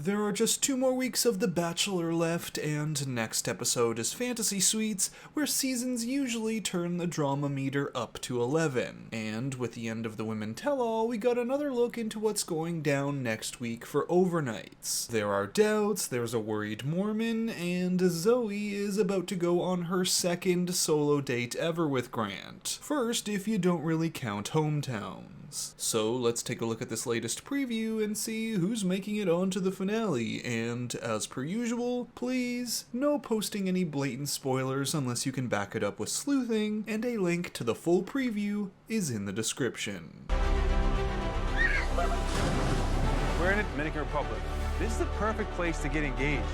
There are just 2 more weeks of The Bachelor left, and next episode is Fantasy Suites, where seasons usually turn the drama meter up to 11. And with the end of the Women Tell-All, we got another look into what's going down next week for overnights. There are doubts, there's a worried Mormon, and Zoe is about to go on her second solo date ever with Grant. First, if you don't really count hometowns. So let's take a look at this latest preview and see who's making it on to the finale, and as per usual, please, no posting any blatant spoilers unless you can back it up with sleuthing, and a link to the full preview is in the description. We're in the Dominican Republic. This is the perfect place to get engaged.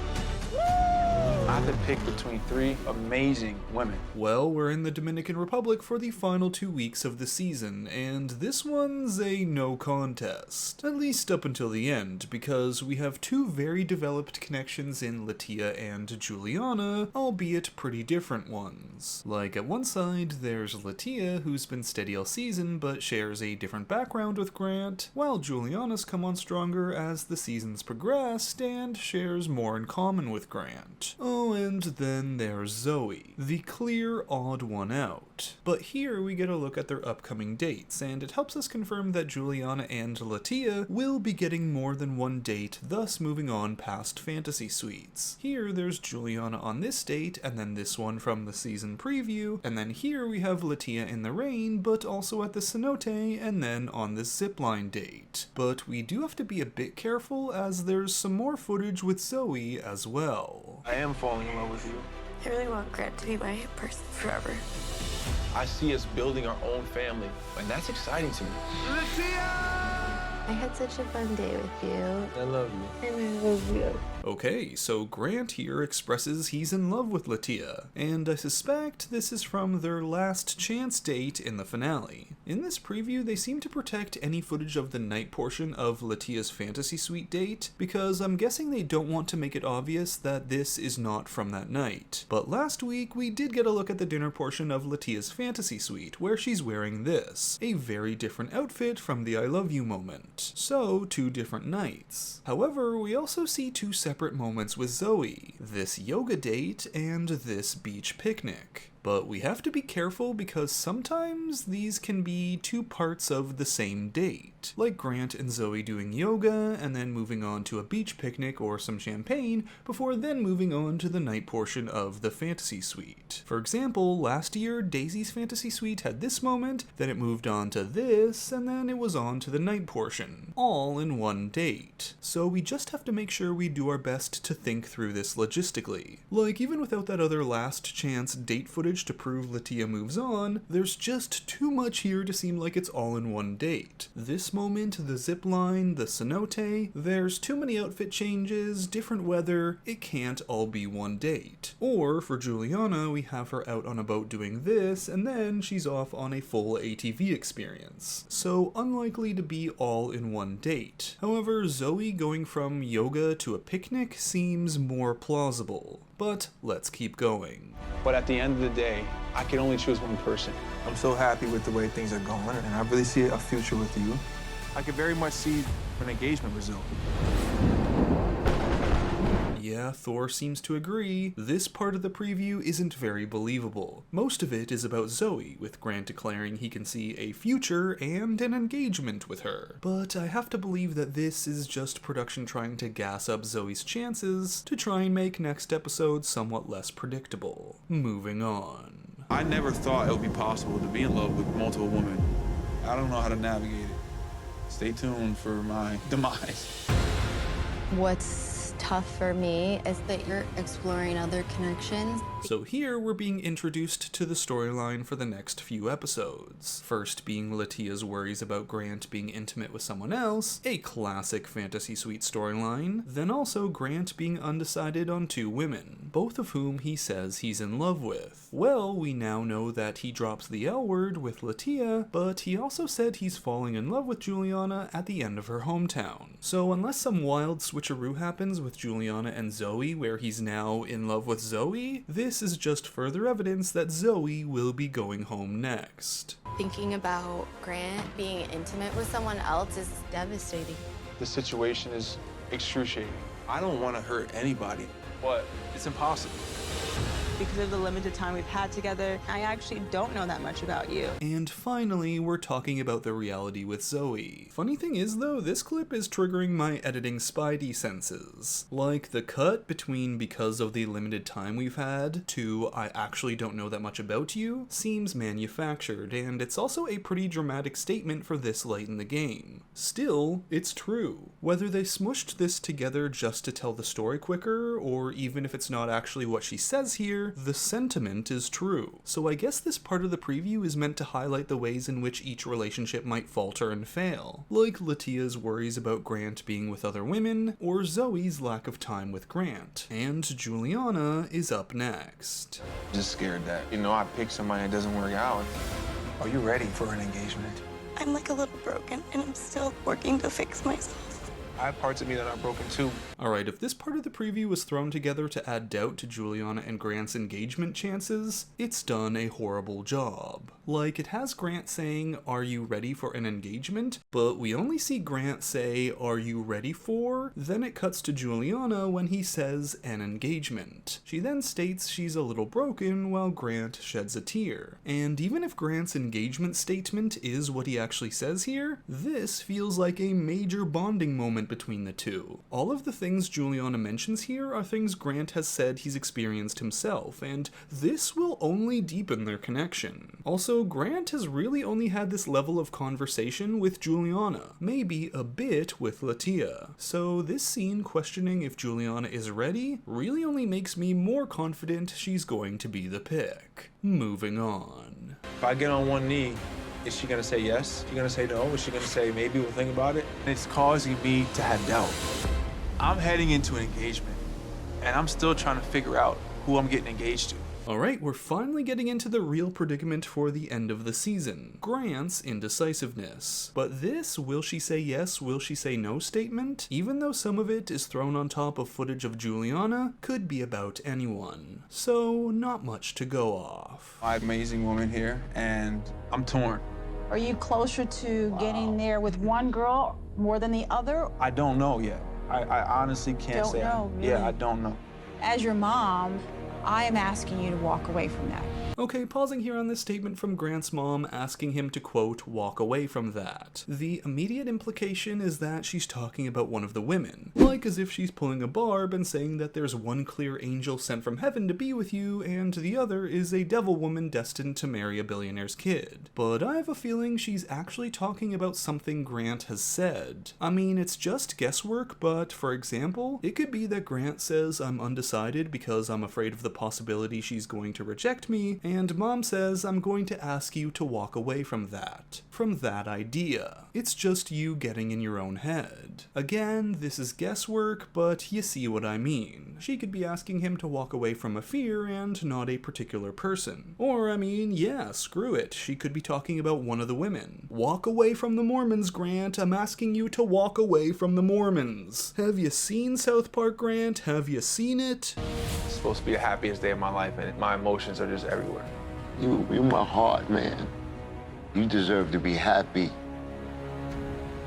I have to pick between 3 amazing women. Well, we're in the Dominican Republic for the final 2 weeks of the season, and this one's a no contest. At least up until the end, because we have 2 very developed connections in Latia and Juliana, albeit pretty different ones. Like, at one side, there's Latia, who's been steady all season, but shares a different background with Grant, while Juliana's come on stronger as the seasons progressed, and shares more in common with Grant. Oh, and then there's Zoe, the clear odd one out. But here we get a look at their upcoming dates, and it helps us confirm that Juliana and Latia will be getting more than one date, thus moving on past Fantasy Suites. Here there's Juliana on this date, and then this one from the season preview, and then here we have Latia in the rain, but also at the cenote, and then on this zipline date. But we do have to be a bit careful, as there's some more footage with Zoe as well. I am falling in love with you. I really want Grant to be my person forever. I see us building our own family, and that's exciting to me. I had such a fun day with you. I love you. And I love you. Okay, so Grant here expresses he's in love with Latia, and I suspect this is from their last chance date in the finale. In this preview, they seem to protect any footage of the night portion of Latia's Fantasy Suite date, because I'm guessing they don't want to make it obvious that this is not from that night. But last week, we did get a look at the dinner portion of Latia's Fantasy Suite, where she's wearing this, a very different outfit from the I love you moment. So, 2 different nights. However, we also see 2 separate moments with Zoe, this yoga date and this beach picnic. But we have to be careful because sometimes these can be 2 parts of the same date, like Grant and Zoe doing yoga and then moving on to a beach picnic or some champagne before then moving on to the night portion of the Fantasy Suite. For example, last year Daisy's Fantasy Suite had this moment, then it moved on to this, and then it was on to the night portion, all in one date. So we just have to make sure we do our best to think through this logistically. Like, even without that other last chance date footage to prove Latia moves on, there's just too much here to seem like it's all in one date. This moment, the zipline, the cenote, there's too many outfit changes, different weather, it can't all be one date. Or, for Juliana, we have her out on a boat doing this, and then she's off on a full ATV experience. So unlikely to be all in one date. However, Zoe going from yoga to a picnic seems more plausible. But let's keep going. But at the end of the day, I can only choose one person. I'm so happy with the way things are going, and I really see a future with you. I could very much see an engagement with Zoe. Yeah, Thor seems to agree. This part of the preview isn't very believable. Most of it is about Zoe, with Grant declaring he can see a future and an engagement with her. But I have to believe that this is just production trying to gas up Zoe's chances to try and make next episode somewhat less predictable. Moving on. I never thought it would be possible to be in love with multiple women. I don't know how to navigate it. Stay tuned for My Demise. What's tough for me is that you're exploring other connections. So here we're being introduced to the storyline for the next few episodes. First being Latia's worries about Grant being intimate with someone else, a classic Fantasy Suite storyline, then also Grant being undecided on 2 women, both of whom he says he's in love with. Well, we now know that he drops the L word with Latia, but he also said he's falling in love with Juliana at the end of her hometown. So unless some wild switcheroo happens with Juliana and Zoe where he's now in love with Zoe, this is just further evidence that Zoe will be going home next. Thinking about Grant being intimate with someone else is devastating. The situation is excruciating. I don't want to hurt anybody, but it's impossible. Because of the limited time we've had together, I actually don't know that much about you. And finally, we're talking about the reality with Zoe. Funny thing is though, this clip is triggering my editing spidey senses. Like, the cut between because of the limited time we've had to I actually don't know that much about you seems manufactured, and it's also a pretty dramatic statement for this late in the game. Still, it's true. Whether they smushed this together just to tell the story quicker, or even if it's not actually what she says here, the sentiment is true. So I guess this part of the preview is meant to highlight the ways in which each relationship might falter and fail, like Latia's worries about Grant being with other women, or Zoe's lack of time with Grant. And Juliana is up next. Just scared that, I pick somebody that doesn't work out. Are you ready for an engagement? I'm like a little broken, and I'm still working to fix myself. I have parts of me that are broken too. Alright, if this part of the preview was thrown together to add doubt to Juliana and Grant's engagement chances, it's done a horrible job. Like, it has Grant saying, "Are you ready for an engagement?" But we only see Grant say, "Are you ready for?" Then it cuts to Juliana when he says, "an engagement." She then states she's a little broken while Grant sheds a tear. And even if Grant's engagement statement is what he actually says here, this feels like a major bonding moment between the two. All of the things Juliana mentions here are things Grant has said he's experienced himself, and this will only deepen their connection. Also, Grant has really only had this level of conversation with Juliana, maybe a bit with Latia. So this scene questioning if Juliana is ready really only makes me more confident she's going to be the pick. Moving on. If I get on one knee, is she gonna say yes? Is she gonna say no? Is she gonna say maybe we'll think about it? It's causing me to have doubt. I'm heading into an engagement, and I'm still trying to figure out who I'm getting engaged to. Alright, we're finally getting into the real predicament for the end of the season, Grant's indecisiveness. But this will she say yes, will she say no statement, even though some of it is thrown on top of footage of Juliana, could be about anyone. So, not much to go off. My amazing woman here, and I'm torn. Are you closer to getting there with one girl more than the other? I don't know yet. I honestly can't Don't say. know, really? Yeah, I don't know. As your mom, I am asking you to walk away from that. Okay, pausing here on this statement from Grant's mom asking him to, quote, walk away from that. The immediate implication is that she's talking about one of the women, like as if she's pulling a barb and saying that there's one clear angel sent from heaven to be with you and the other is a devil woman destined to marry a billionaire's kid. But I have a feeling she's actually talking about something Grant has said. I mean, it's just guesswork, but for example, it could be that Grant says I'm undecided because I'm afraid of the possibility she's going to reject me, and mom says I'm going to ask you to walk away from that idea. It's just you getting in your own head. Again, this is guesswork, but you see what I mean. She could be asking him to walk away from a fear and not a particular person. Or, I mean, yeah, screw it. She could be talking about one of the women. Walk away from the Mormons, Grant. I'm asking you to walk away from the Mormons. Have you seen South Park, Grant? Have you seen it? It's supposed to be the happiest day of my life, and my emotions are just everywhere. You're my heart, man. You deserve to be happy.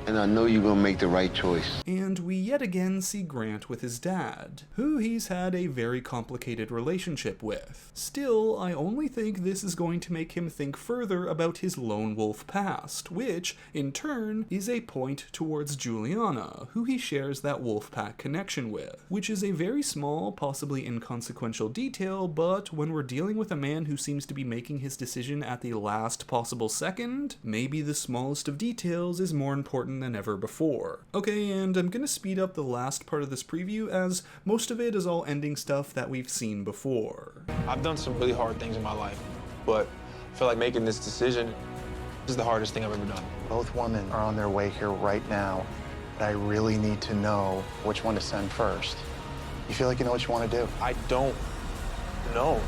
And I know you're gonna make the right choice. And we yet again see Grant with his dad, who he's had a very complicated relationship with. Still, I only think this is going to make him think further about his lone wolf past, which, in turn, is a point towards Juliana, who he shares that Wolfpack connection with, which is a very small, possibly inconsequential detail, but when we're dealing with a man who seems to be making his decision at the last possible second, maybe the smallest of details is more important than ever before. Okay, and I'm gonna speed up the last part of this preview as most of it is all ending stuff that we've seen before. I've done some really hard things in my life, but I feel like making this decision is the hardest thing I've ever done. Both women are on their way here right now, but I really need to know which one to send first. You feel like you know what you want to do? I don't know.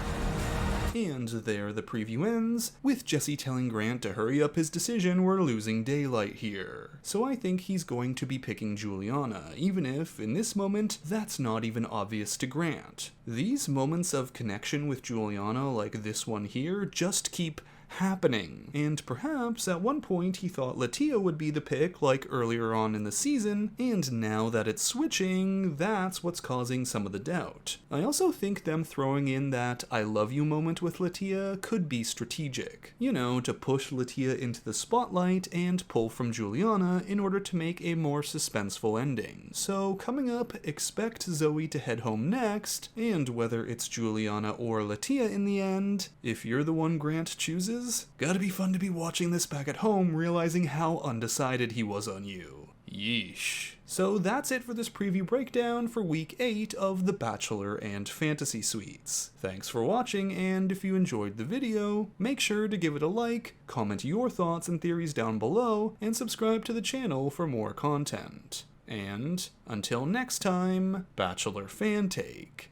And there the preview ends, with Jesse telling Grant to hurry up his decision, we're losing daylight here. So I think he's going to be picking Juliana, even if, in this moment, that's not even obvious to Grant. These moments of connection with Juliana, like this one here, just keep happening. And perhaps at one point he thought Latia would be the pick like earlier on in the season, and now that it's switching, that's what's causing some of the doubt. I also think them throwing in that I love you moment with Latia could be strategic. You know, to push Latia into the spotlight and pull from Juliana in order to make a more suspenseful ending. So coming up, expect Zoe to head home next, and whether it's Juliana or Latia in the end, if you're the one Grant chooses, gotta be fun to be watching this back at home realizing how undecided he was on you. Yeesh. So that's it for this preview breakdown for week 8 of The Bachelor and Fantasy Suites. Thanks for watching, and if you enjoyed the video, make sure to give it a like, comment your thoughts and theories down below, and subscribe to the channel for more content. And until next time, Bachelor Fantake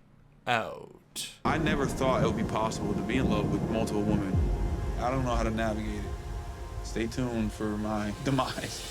out. I never thought it would be possible to be in love with multiple women. I don't know how to navigate it. Stay tuned for my demise.